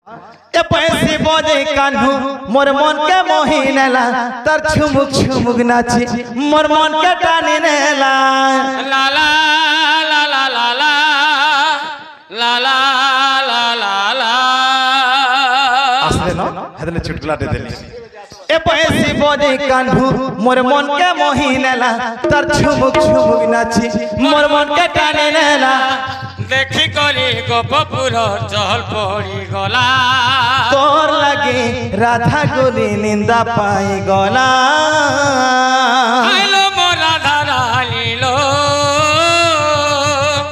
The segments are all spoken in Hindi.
ए पैसी बजे कान्हू मोर मन के मोही नेला तर छुमुक छुमुक नाची मोर मन के टानी नेला ला ला ला ला ला ला ला ला ला ला ला असले न हदले चुटकुला दे देली ए पैसी बजे कान्हू मोर मन के मोही नेला तर छुमुक छुमुक नाची मोर मन के टानी नेला देखी करी गोपपुर चहल पड़ी गला तोर लगे राधा गोली निंदा पाई गला आइलो मोरा धारा लीलो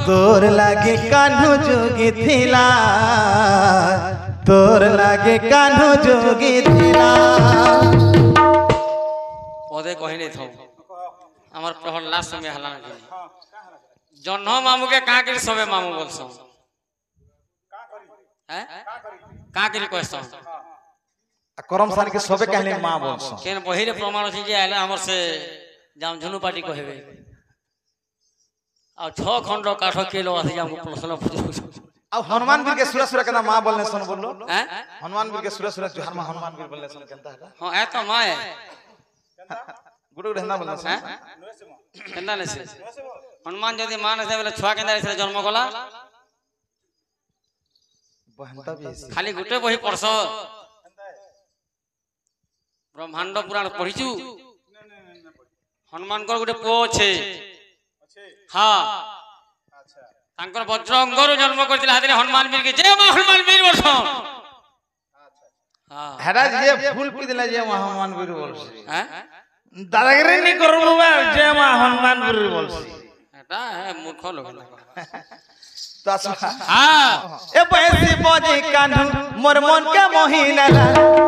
तोर लगे कान्हू जोगी थिला तोर लगे कान्हू जोगी थिला पदे कहने थो हमार प्रहलाद समय हला ना जन्म मामू के का करी सबे मामू बोलसो हैं का करी कहसो करम सान के सबे कहले मां बोलसो केन बहिरे प्रमाण अछि जे आले हमर से जाम झुनु पार्टी कहबे आ 6 खंड काठ केलो अछि जाम प्रश्न पूछो अब हनुमान वीर के सुरा सुरा केना मां बोलने सन बोलो हैं हनुमान वीर के सुरा सुरा जोहर मां हनुमान वीर बोलने सन केनता है हां ए तो मां है गुडो रहना बोलने सन केनता ने से हनुमान जदि मान से बोले छुआ केंदा से जन्म कला बहनता भी खाली गुटे बही पढ़सो ब्रह्मांड पुराण पढ़िचु हनुमान को गुटे पो छे हां तांकर वज्र अंगरु जन्म करथिला हादिले हनुमान वीर के जय मां हनुमान वीर वर्ष हां हेरा जे फूल पी दिला जे मां हनुमान वीर बोलसी हैं दादागिरी नहीं करबो बा जे मां हनुमान वीर बोलसी एटा है मूर्ख लोग हां ए पैसी बजे कान्हू मोर मन के मोही नेला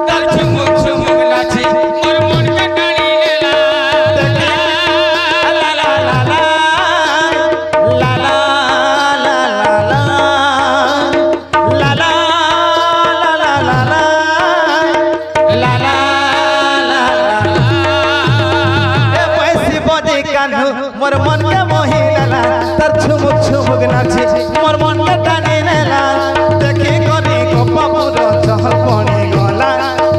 कल छुमुक छुमुक नाची मोर मन के टानी लेला ला ला ला ला ला ला ला ला ला ला ला ला ला ला ला ए पैसी बजे कान्हू मोर मन के मोही नेला तर छुमुक छुमुक नाची मोर मन के टानी नेला देखी करी गोपपुर चहल पड़ी गला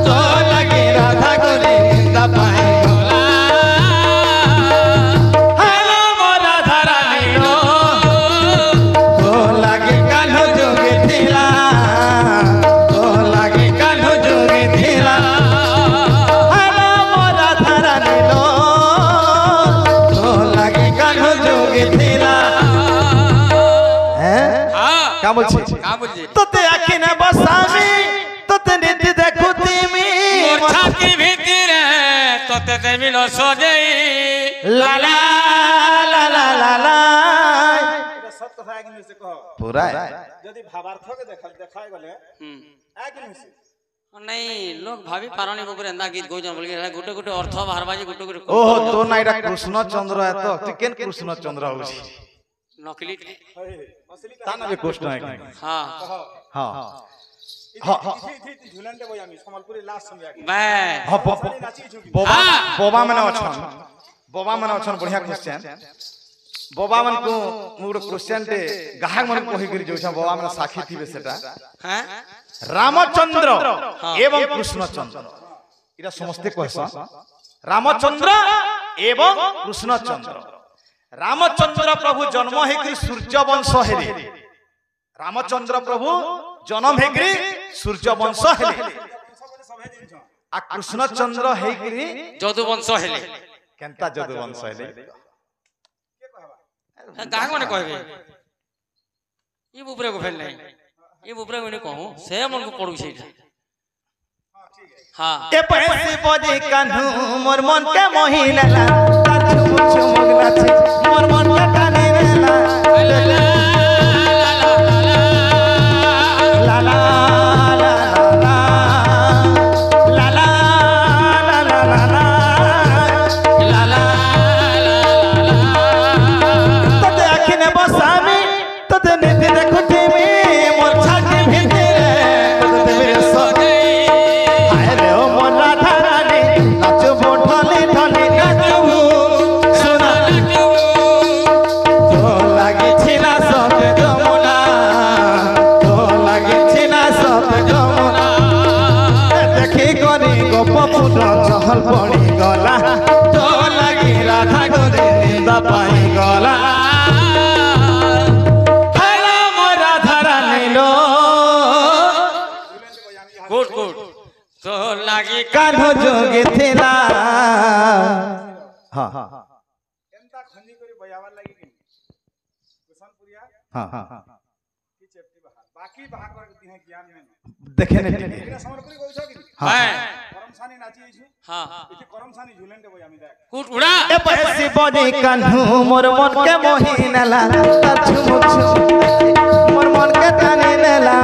तो लगे राधा गोली निंदा पाई गला हेलो मोरा धारा नीलो तो लगे कान्हू जोगी थिला तो लगे कान्हू जोगी थिला हेलो मोरा धारा नीलो तो लगे कान्हू जोगी थिला हैं का बोलछी का बोलजे तोते आखि ने बसामी तोते नीति देखु तिमी मोर छाती भीतर तोते देवी लो सजई ला ला ला ला ला ला सत कथा आगे से कहो पूरा यदि भावार्थ के देखाय गले आगे से नहीं लोग भाभी पारणी बबरे अंदा गीत गोजन बोल के गुटे गुटे अर्थ बाहरबाजी गुटे गुटे ओहो तो नाइरा कृष्ण चंद्र है तो तू केन कृष्ण चंद्र होछी नकली ताना भी कृष्ण है हां हां झुलन दे बोयामी संबलपुरी लास्ट समय आगे बे हां नाची झुकी बोबा माने अछन बढ़िया क्रिश्चियन बोबा मन को मुड़ क्रिश्चियन ते गाहक मन कोहि गिर जोछा बोबा मन साखी थी सेटा हैं रामचंद्र एवं कृष्णचंद्र इरा समस्ते कहसा रामचंद्र एवं कृष्णचंद्र रामचंद्र प्रभु जन्म हेकरी सूर्य वंश हेले रामचंद्र प्रभु जन्म हेकरी सूर्य वंश हेले आ कृष्णचंद्र हेकरी जदु वंश हेले केनता जदु वंश हेले गाहक माने कहबे ई ऊपरे को फेल नहीं ई ऊपरे मैंने कहूं से मन को पड़ू छै हां ए पैसी बजे कान्हू मोर मन के मोही नेला तर छुमुक छुमुक नाची मोर मन के टानी नेला ला ला ला ला ला ला तोते आखि ने बसामी तोते नीति देखु तिमी मोर छाती भीतर तोते मेरे सजई हाय रे ओ मोर राधा रानी नाचो बोठली ढली नाचो सुना तो लागी छिला জহল পড়ি গলা তো লাগি রাধা করে নিন্দা পাই গলা হ্যালো মোর রাধা রানী লো গুড গুড তো লাগি কানো যোগে থেলা হ্যাঁ হ্যাঁ एंता खंजी करी बजावर लगी कि कुशनपुरिया হ্যাঁ হ্যাঁ की चेप्टी बहा बाकी बहा कर दी है ज्ञान में দেখেন एटा समर्पण कहू छ कि হ্যাঁ करमसानी नाची छु হ্যাঁ इति करमसानी झूलन के बजामी देख গুড উড়া এ পয়সি বডি কানহু মোর মন কে মোহি নেলা তার ঝুমুক ঝুমুক মোর মন কে টানি নেলা